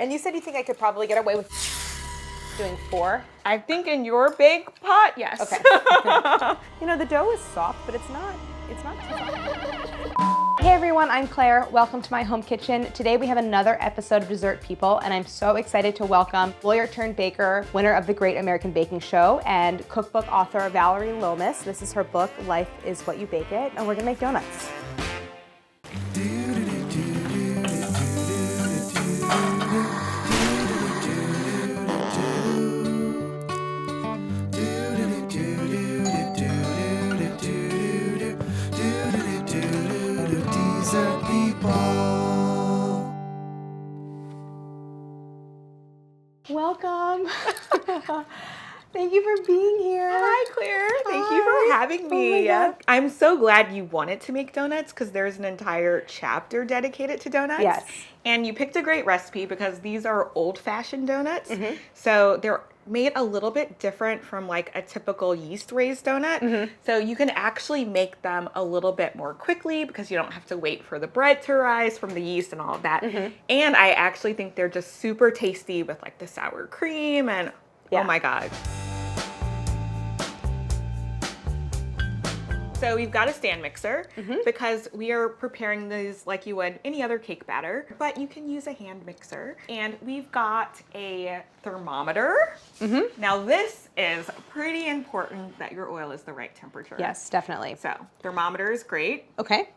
And you said you think I could probably get away with doing 4? I think in your big pot, yes. Okay. You know, the dough is soft, but it's not too soft. Hey everyone, I'm Claire. Welcome to my home kitchen. Today we have another episode of Dessert People, and I'm so excited to welcome lawyer turned baker, winner of the Great American Baking Show, and cookbook author Vallery Lomas. This is her book, Life is What You Bake It, and we're gonna make donuts. Welcome. Thank you for being here. Hi, Claire. Thank you for having me. Oh my God. I'm so glad you wanted to make donuts because there's an entire chapter dedicated to donuts. Yes. And you picked a great recipe because these are old-fashioned donuts. Mm-hmm. So they're made a little bit different from like a typical yeast-raised donut. Mm-hmm. So you can actually make them a little bit more quickly because you don't have to wait for the bread to rise from the yeast and all of that. Mm-hmm. And I actually think they're just super tasty with like the sour cream and oh my God. So we've got a stand mixer because we are preparing these like you would any other cake batter, but you can use a hand mixer. And we've got a thermometer. Now this is pretty important that your oil is the right temperature. Yes, definitely. So thermometer is great. Okay.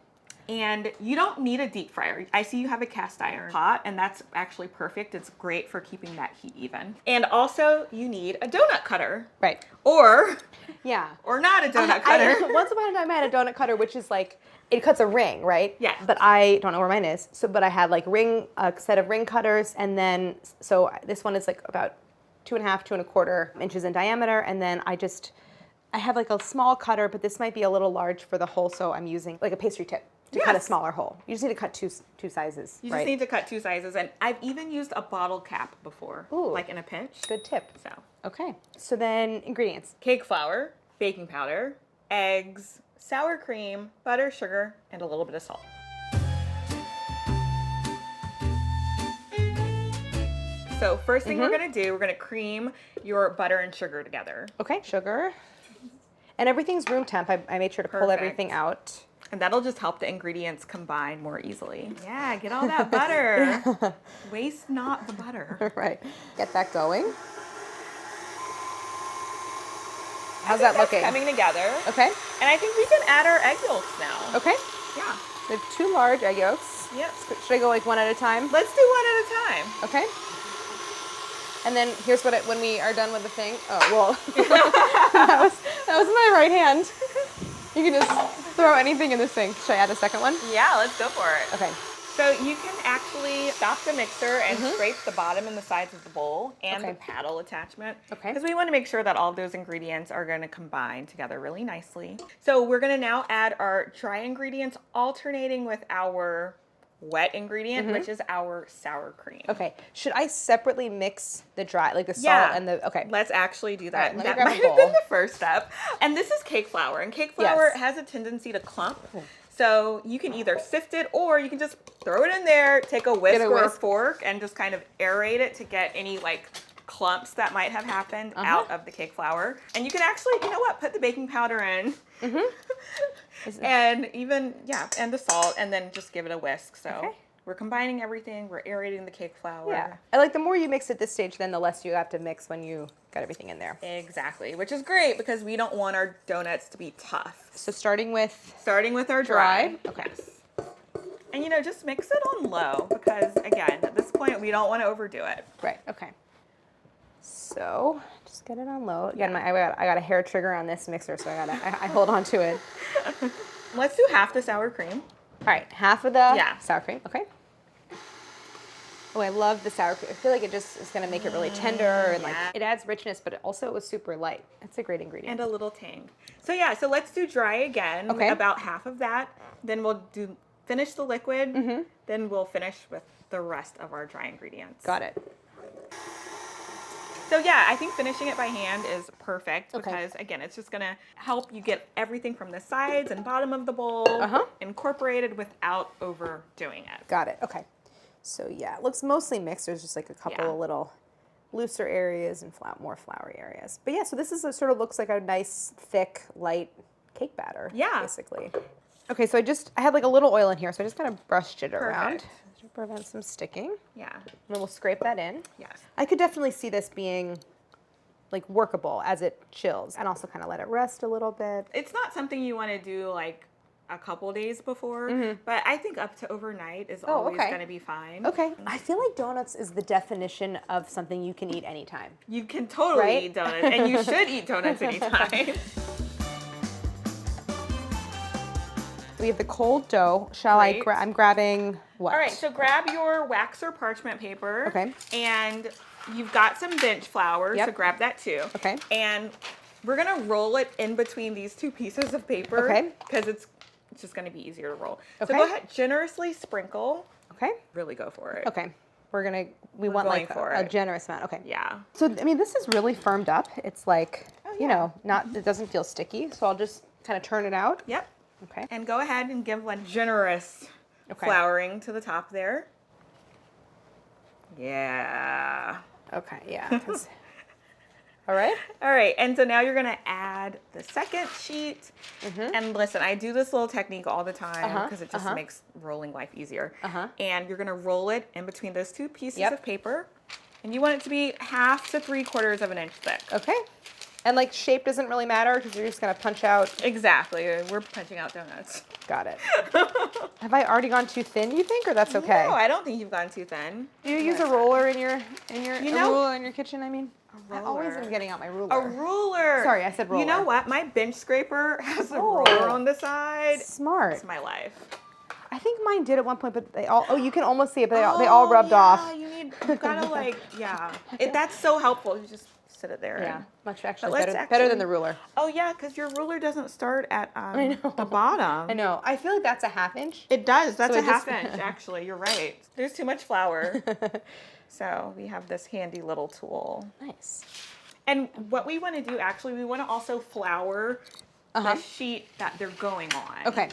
And you don't need a deep fryer. I see you have a cast iron pot, and that's actually perfect. It's great for keeping that heat even. And also, you need a donut cutter. Right. Or not a donut cutter. Once upon a time, I had a donut cutter, which is like, it cuts a ring, right? Yeah. But I don't know where mine is. But I had like a set of ring cutters, and then, so this one is like about 2.5, 2.25 inches in diameter, and then I have like a small cutter, but this might be a little large for the hole, so I'm using like a pastry tip to cut a smaller hole. You just need to cut two sizes, You right? just need to cut 2 sizes, and I've even used a bottle cap before, Ooh. like in a pinch. Good tip. So, Okay. So then ingredients. cake flour, baking powder, eggs, sour cream, butter, sugar, and a little bit of salt. So first thing we're gonna do, we're gonna cream your butter and sugar together. Okay. Sugar. And everything's room temp. I made sure to pull Perfect. everything out. And that'll just help the ingredients combine more easily. Yeah, get all that butter. Waste not the butter. Right. Get that going. How's that looking? Coming together. Okay. And I think we can add our egg yolks now. Okay. Yeah. We have 2 large egg yolks. Yep. Should I go like one at a time? Let's do one at a time. Okay. And then here's when we are done with the thing. Oh, well, that was my right hand. You can just throw anything in this thing. Should I add a second one? Yeah, let's go for it. Okay. So you can actually stop the mixer and scrape the bottom and the sides of the bowl and the paddle attachment. Okay. Because we want to make sure that all those ingredients are going to combine together really nicely. So we're going to now add our dry ingredients alternating with our wet ingredient, which is our sour cream. Okay. Should I separately mix the dry, like the salt and the, okay. Let's actually do that. All right, That let me might grab a have been bowl. the first step. And this is cake flour, and cake flour Yes. has a tendency to clump. So you can either sift it or you can just throw it in there, take a whisk or a fork, and just kind of aerate it to get any like clumps that might have happened out of the cake flour. And you can actually, you know what, put the baking powder in. And even, and the salt, and then just give it a whisk. So we're combining everything. We're aerating the cake flour. Yeah. I like the more you mix at this stage, then the less you have to mix when you got everything in there. Exactly, which is great because we don't want our donuts to be tough. So starting with our dry. Okay. Yes. And you know, just mix it on low because again, at this point, we don't want to overdo it. Right. Okay. So just get it on low. Again, I got a hair trigger on this mixer, so I hold on to it. Let's do half the sour cream. All right, half of the sour cream. Okay. Oh, I love the sour cream. I feel like it just is going to make it really tender and like it adds richness, but it also was super light. That's a great ingredient. And a little tang. So so let's do dry again. Okay. About half of that. Then we'll finish the liquid. Then we'll finish with the rest of our dry ingredients. Got it. So I think finishing it by hand is perfect because again, it's just gonna help you get everything from the sides and bottom of the bowl incorporated without overdoing it. Got it. Okay. So yeah, it looks mostly mixed. There's just like a couple of little looser areas and more floury areas. But yeah, so this is sort of looks like a nice, thick, light cake batter. Yeah. Basically. Okay, so I had like a little oil in here, so I just kind of brushed it around to prevent some sticking. Yeah. And then we'll scrape that in. Yes. I could definitely see this being like workable as it chills, and also kind of let it rest a little bit. It's not something you want to do like a couple days before, but I think up to overnight is always going to be fine. Okay. I feel like donuts is the definition of something you can eat anytime. You can totally eat donuts, and you should eat donuts anytime. We have the cold dough. I'm grabbing what? All right, so grab your wax or parchment paper. Okay. And you've got some bench flour, so grab that too. Okay. And we're gonna roll it in between these two pieces of paper. Okay. Because it's just gonna be easier to roll. Okay. So go ahead, generously sprinkle. Okay. Really go for it. Okay. We want like a generous amount. Okay. Yeah. So, I mean, this is really firmed up. It's like, you know, it doesn't feel sticky. So I'll just kind of turn it out. Yep. Okay. And go ahead and give one generous flouring to the top there. Yeah. Okay, yeah. All right. All right, and so now you're gonna add the second sheet. And listen, I do this little technique all the time because it just makes rolling life easier. And you're gonna roll it in between those two pieces of paper. And you want it to be 1/2 to 3/4 of an inch thick. Okay. And like shape doesn't really matter because you're just gonna punch out. Exactly, we're punching out donuts. Got it. Have I already gone too thin, you think, or that's okay? No, I don't think you've gone too thin. Do you use a roller in your ruler in your kitchen? I mean, I always am getting out my ruler. A ruler. Sorry, I said roller. You know what? My bench scraper has a roller on the side. Smart. It's my life. I think mine did at one point, but they all. Oh, you can almost see it, but they all rubbed off. You gotta like, that's so helpful. You just sit it there. Yeah, much actually better than the ruler. Oh yeah, because your ruler doesn't start at the bottom. I know. I feel like that's a 1/2 inch. It does. That's a 1/2 inch, actually. You're right. There's too much flour. So we have this handy little tool. Nice. And what we want to do, actually, we want to also flour the sheet that they're going on. Okay.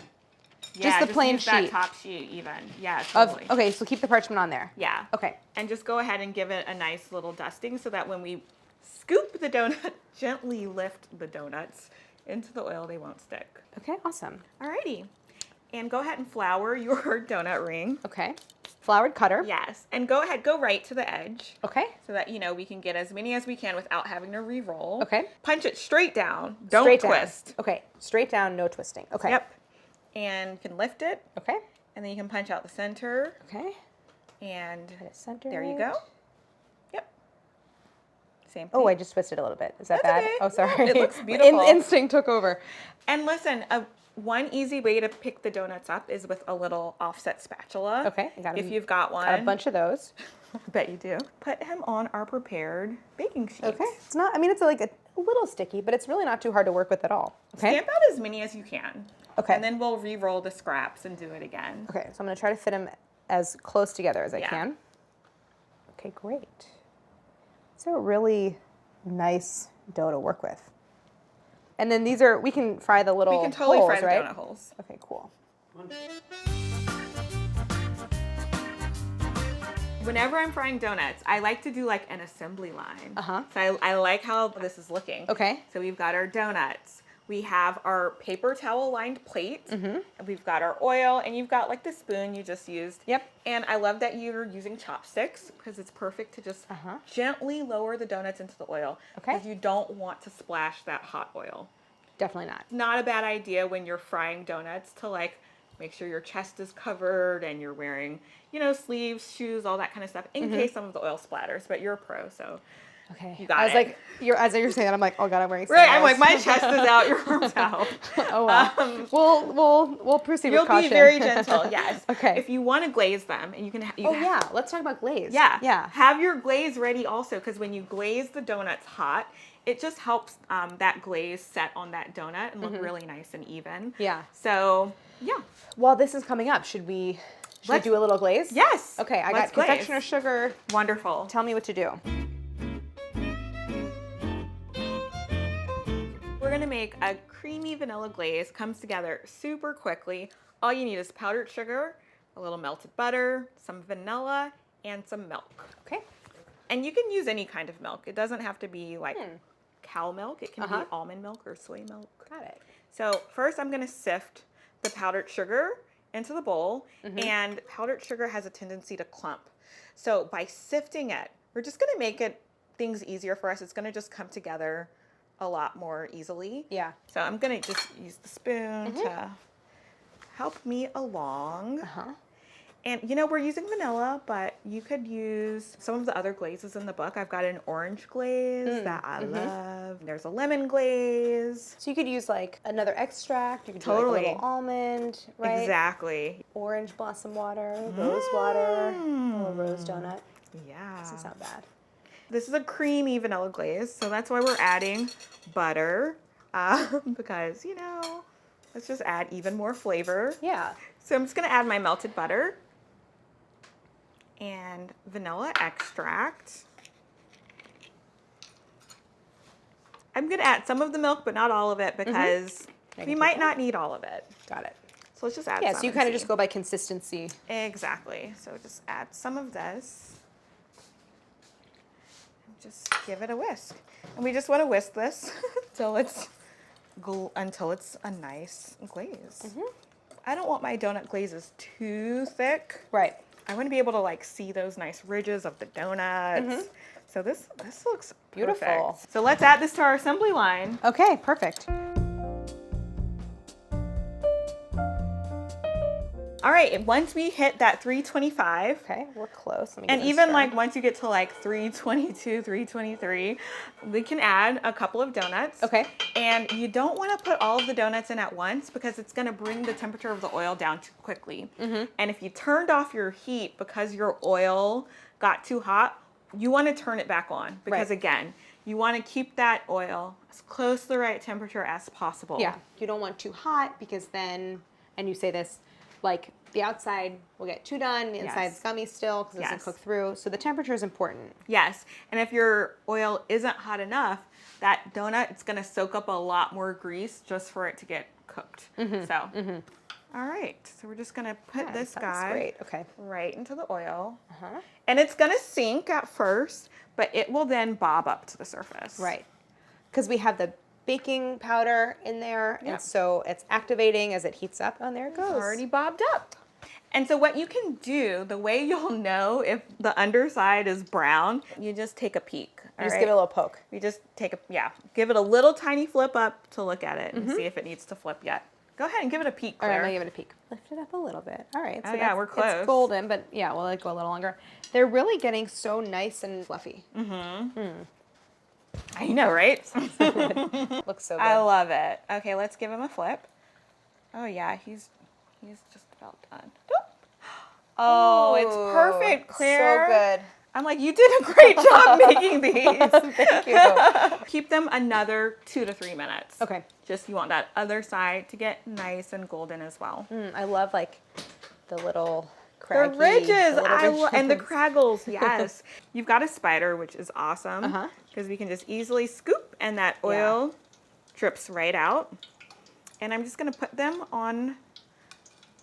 Yeah, just the plain use sheet. That top sheet, even. Yeah, totally. Okay, so keep the parchment on there. Yeah. Okay. And just go ahead and give it a nice little dusting so that when we scoop the donut, gently lift the donuts into the oil, they won't stick. Okay, awesome. Alrighty. And go ahead and flour your donut ring. Okay. Floured cutter. Yes. And go ahead, go right to the edge. Okay. So that, we can get as many as we can without having to re-roll. Okay. Punch it straight down. Don't twist. Down. Okay. Straight down, no twisting. Okay. Yep. And you can lift it. Okay. And then you can punch out the center. Okay. And center there you go. Yep. Same thing. Oh, I just twisted a little bit. Is that bad? Okay. Oh, sorry. No, it looks beautiful. Instinct took over. And listen, one easy way to pick the donuts up is with a little offset spatula. Okay. If you've got one. Got a bunch of those. I bet you do. Put him on our prepared baking sheet. Okay. It's not, I mean, it's like a little sticky, but it's really not too hard to work with at all. Okay. Stamp out as many as you can. Okay. And then we'll re-roll the scraps and do it again. Okay, so I'm going to try to fit them as close together as I can. Okay, great. It's a really nice dough to work with. And then we can fry the little holes, We can totally fry the right? donut holes. Okay, cool. Whenever I'm frying donuts, I like to do like an assembly line. Uh-huh. So I like how this is looking. Okay. So we've got our donuts. We have our paper towel lined plate. Mm-hmm. And we've got our oil, and you've got like the spoon you just used. Yep. And I love that you're using chopsticks because it's perfect to just gently lower the donuts into the oil. Okay. Because you don't want to splash that hot oil. Definitely not. Not a bad idea when you're frying donuts to like make sure your chest is covered and you're wearing, sleeves, shoes, all that kind of stuff in case some of the oil splatters. But you're a pro, so okay. You got it. As you're saying that, I'm like, oh God, I'm wearing sandals. Right, I'm like, my chest is out, your arm's out. Oh wow. We'll proceed with caution. You'll be very gentle, yes. Okay. If you want to glaze them, and you can. Let's talk about glaze. Yeah. Yeah. Have your glaze ready also, because when you glaze the donuts hot, it just helps that glaze set on that donut and look really nice and even. Yeah. So, yeah. While this is coming up, should we do a little glaze? Yes. Okay, I got confectioner's sugar. Wonderful. Tell me what to do. We're gonna make a creamy vanilla glaze. Comes together super quickly. All you need is powdered sugar, a little melted butter, some vanilla, and some milk. Okay. And you can use any kind of milk. It doesn't have to be like cow milk. It can be almond milk or soy milk. Got it. So first I'm going to sift the powdered sugar into the bowl, and powdered sugar has a tendency to clump. So by sifting it, we're just going to make things easier for us. It's going to just come together a lot more easily. Yeah. So I'm going to just use the spoon to help me along. And you know, we're using vanilla, but you could use some of the other glazes in the book. I've got an orange glaze that I love. There's a lemon glaze. So you could use like another extract. You could do like a little almond, right? Exactly. Orange blossom water, rose water, a little rose donut. Yeah. This is not bad. This is a creamy vanilla glaze, so that's why we're adding butter, because, you know, let's just add even more flavor. Yeah. So I'm just going to add my melted butter and vanilla extract. I'm going to add some of the milk, but not all of it, because we might not need all of it. Got it. So let's just add some. Yeah, so you kind of just go by consistency. Exactly. So just add some of this. Just give it a whisk. And we just want to whisk this until it's a nice glaze. I don't want my donut glazes too thick. Right. I want to be able to like see those nice ridges of the donuts. So this looks beautiful. Perfect. So let's add this to our assembly line. Okay, perfect. All right, once we hit that 325. Okay, we're close. And even like once you get to like 322, 323, we can add a couple of donuts. Okay. And you don't want to put all of the donuts in at once because it's going to bring the temperature of the oil down too quickly. And if you turned off your heat because your oil got too hot, you want to turn it back on because again, you want to keep that oil as close to the right temperature as possible. Yeah, you don't want too hot because then, and you say this, like the outside will get too done, the inside's gummy still because it doesn't cook through. So the temperature is important. Yes, and if your oil isn't hot enough, that donut, it's gonna soak up a lot more grease just for it to get cooked. So, all right, so we're just gonna put this guy right into the oil. And it's gonna sink at first, but it will then bob up to the surface. Right, because we have the baking powder in there, and so it's activating as it heats up. And there it goes. It's already bobbed up. And so what you can do, the way you'll know if the underside is brown, you just take a peek. Just give it a little poke. You just take give it a little tiny flip up to look at it and see if it needs to flip yet. Go ahead and give it a peek, Claire. All right, I'm gonna give it a peek. Lift it up a little bit. All right. So yeah, we're close. It's golden, but yeah, we'll let it go a little longer. They're really getting so nice and fluffy. I know, right? Looks so good. I love it. Okay, let's give him a flip. Oh yeah, he's just about done. Oh, it's perfect, Claire. So good. I'm like, you did a great job making these. Thank you. Keep them another 2 to 3 minutes. Okay. Just you want that other side to get nice and golden as well. I love like the little craggy, the ridges, and the craggles, yes. You've got a spider, which is awesome because we can just easily scoop and that oil drips right out. And I'm just gonna put them on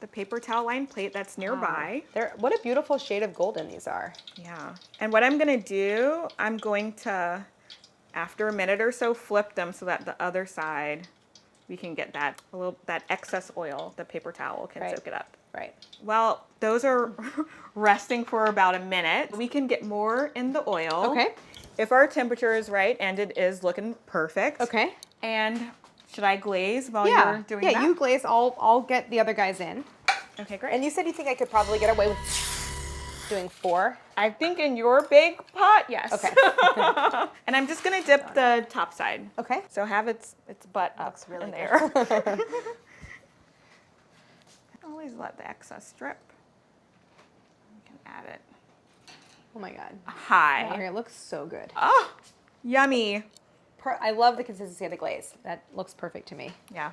the paper towel lined plate that's nearby. What a beautiful shade of golden these are. Yeah, and what I'm gonna do, I'm going to, after a minute or so, flip them so that the other side, we can get that excess oil, the paper towel can soak it up. Right. Well, those are resting for about a minute. We can get more in the oil. Okay. If our temperature is right, and it is looking perfect. Okay. And should I glaze while you're doing that? Yeah, you glaze. I'll get the other guys in. Okay, great. And you said you think I could probably get away with doing 4? I think in your big pot, yes. Okay. And I'm just gonna dip the top side. Okay. So have its butt up really in there. Always let the excess drip. You can add it. Oh my God. Hi. Wow, it looks so good. Oh, yummy. I love the consistency of the glaze. That looks perfect to me. Yeah.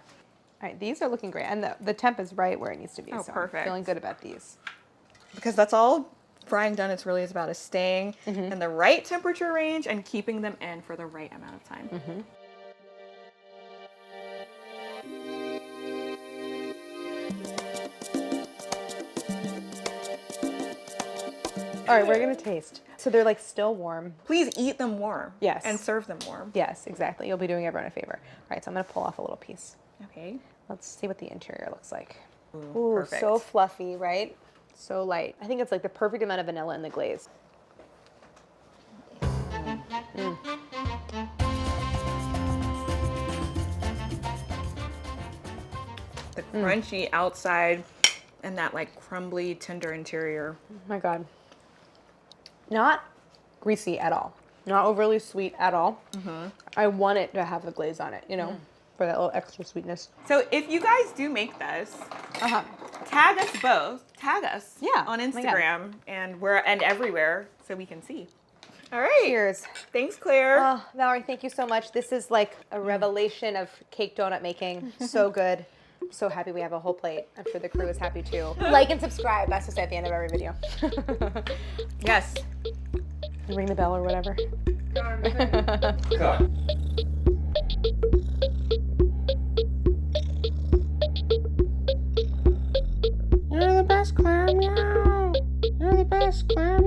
All right, these are looking great. And the temp is right where it needs to be. Oh, so perfect. I'm feeling good about these. Because that's all frying donuts really is about, is staying in the right temperature range and keeping them in for the right amount of time. All right, we're gonna taste. So they're like still warm. Please eat them warm. Yes. And serve them warm. Yes, exactly. You'll be doing everyone a favor. All right, so I'm gonna pull off a little piece. Okay. Let's see what the interior looks like. Ooh, perfect. So fluffy, right? So light. I think it's like the perfect amount of vanilla in the glaze. The crunchy outside and that like crumbly, tender interior. Oh my God. Not greasy at all. Not overly sweet at all. I want it to have the glaze on it, you know, for that little extra sweetness. So if you guys do make this, tag us both. Tag us on Instagram and everywhere so we can see. All right. Cheers. Thanks, Claire. Oh, Valerie, thank you so much. This is like a revelation of cake donut making. So good. I'm so happy we have a whole plate. I'm sure the crew is happy too. Like and subscribe. That's just at the end of every video. Yes. And ring the bell or whatever. Cut. You're the best, Claire. Meow. You're the best, Claire.